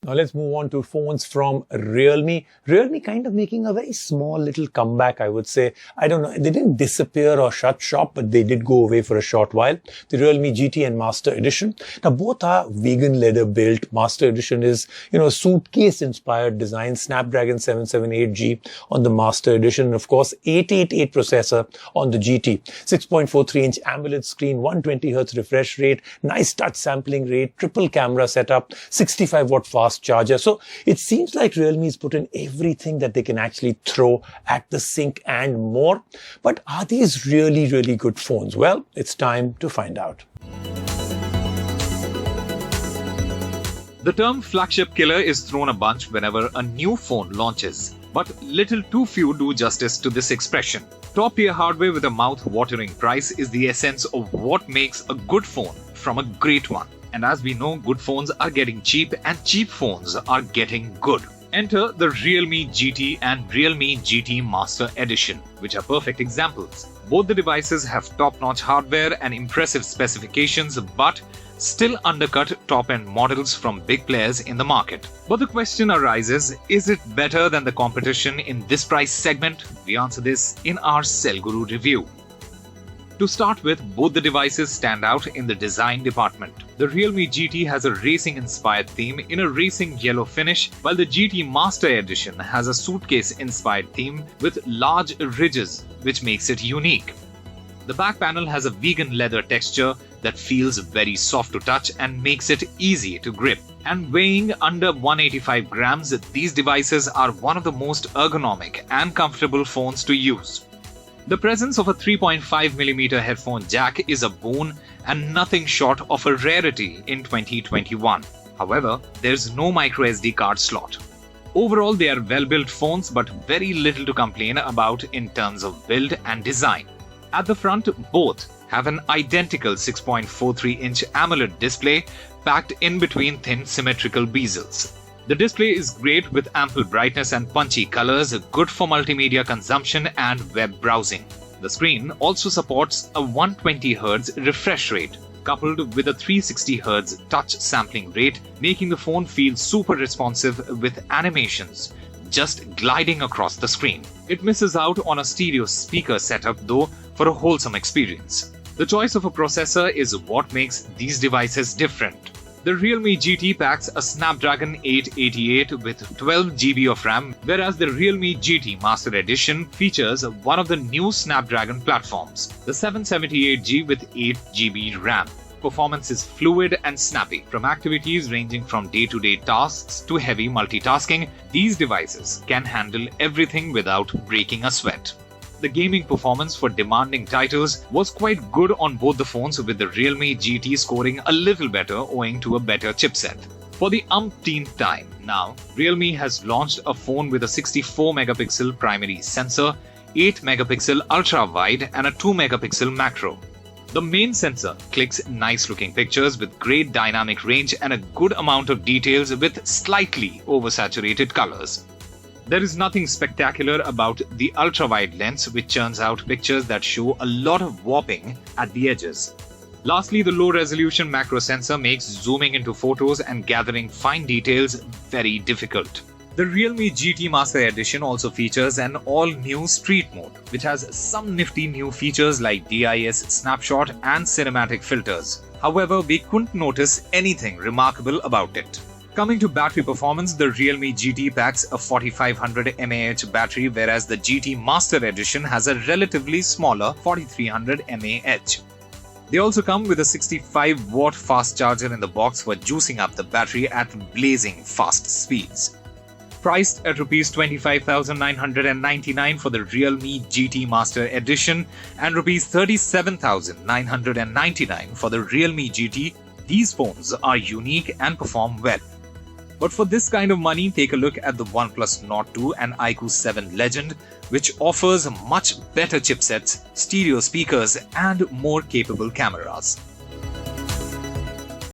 Now let's move on to phones from Realme. Realme kind of making a very small little comeback, I would say. I don't know, they didn't disappear or shut shop, but they did go away for a short while. The Realme GT and Master Edition. Now both are vegan leather built. Master Edition is, a suitcase inspired design. Snapdragon 778G on the Master Edition. And of course, 888 processor on the GT. 6.43-inch AMOLED screen, 120Hz refresh rate, nice touch sampling rate, triple camera setup, 65-watt fast charger. So it seems like Realme's put in everything that they can actually throw at the sink and more. But are these really, really good phones? Well, it's time to find out. The term flagship killer is thrown a bunch whenever a new phone launches. But little too few do justice to this expression. Top-tier hardware with a mouth-watering price is the essence of what makes a good phone from a great one. And as we know, good phones are getting cheap and cheap phones are getting good. Enter the Realme GT and Realme GT Master Edition, which are perfect examples. Both the devices have top-notch hardware and impressive specifications, but still undercut top-end models from big players in the market. But the question arises, is it better than the competition in this price segment? We answer this in our Cell Guru review. To start with, both the devices stand out in the design department. The Realme GT has a racing-inspired theme in a racing yellow finish, while the GT Master Edition has a suitcase-inspired theme with large ridges, which makes it unique. The back panel has a vegan leather texture that feels very soft to touch and makes it easy to grip. And weighing under 185 grams, these devices are one of the most ergonomic and comfortable phones to use. The presence of a 3.5mm headphone jack is a boon and nothing short of a rarity in 2021. However, there's no microSD card slot. Overall, they are well-built phones, but very little to complain about in terms of build and design. At the front, both have an identical 6.43-inch AMOLED display packed in between thin symmetrical bezels. The display is great with ample brightness and punchy colors, good for multimedia consumption and web browsing. The screen also supports a 120Hz refresh rate, coupled with a 360Hz touch sampling rate, making the phone feel super responsive with animations just gliding across the screen. It misses out on a stereo speaker setup though for a wholesome experience. The choice of a processor is what makes these devices different. The Realme GT packs a Snapdragon 888 with 12 GB of RAM, whereas the Realme GT Master Edition features one of the new Snapdragon platforms, the 778G with 8 GB RAM. Performance is fluid and snappy. From activities ranging from day-to-day tasks to heavy multitasking, these devices can handle everything without breaking a sweat. The gaming performance for demanding titles was quite good on both the phones, with the Realme GT scoring a little better owing to a better chipset. For the umpteenth time now, Realme has launched a phone with a 64-megapixel primary sensor, 8-megapixel ultra-wide and a 2-megapixel macro. The main sensor clicks nice-looking pictures with great dynamic range and a good amount of details with slightly oversaturated colors. There is nothing spectacular about the ultra-wide lens, which churns out pictures that show a lot of warping at the edges. Lastly, the low-resolution macro sensor makes zooming into photos and gathering fine details very difficult. The Realme GT Master Edition also features an all-new Street Mode, which has some nifty new features like DIS snapshot and cinematic filters. However, we couldn't notice anything remarkable about it. Coming to battery performance, the Realme GT packs a 4500 mAh battery, whereas the GT Master Edition has a relatively smaller 4300 mAh. They also come with a 65-watt fast charger in the box for juicing up the battery at blazing fast speeds. Priced at Rs 25,999 for the Realme GT Master Edition and Rs 37,999 for the Realme GT, these phones are unique and perform well. But for this kind of money, take a look at the OnePlus Nord 2 and iQoo 7 Legend, which offers much better chipsets, stereo speakers, and more capable cameras.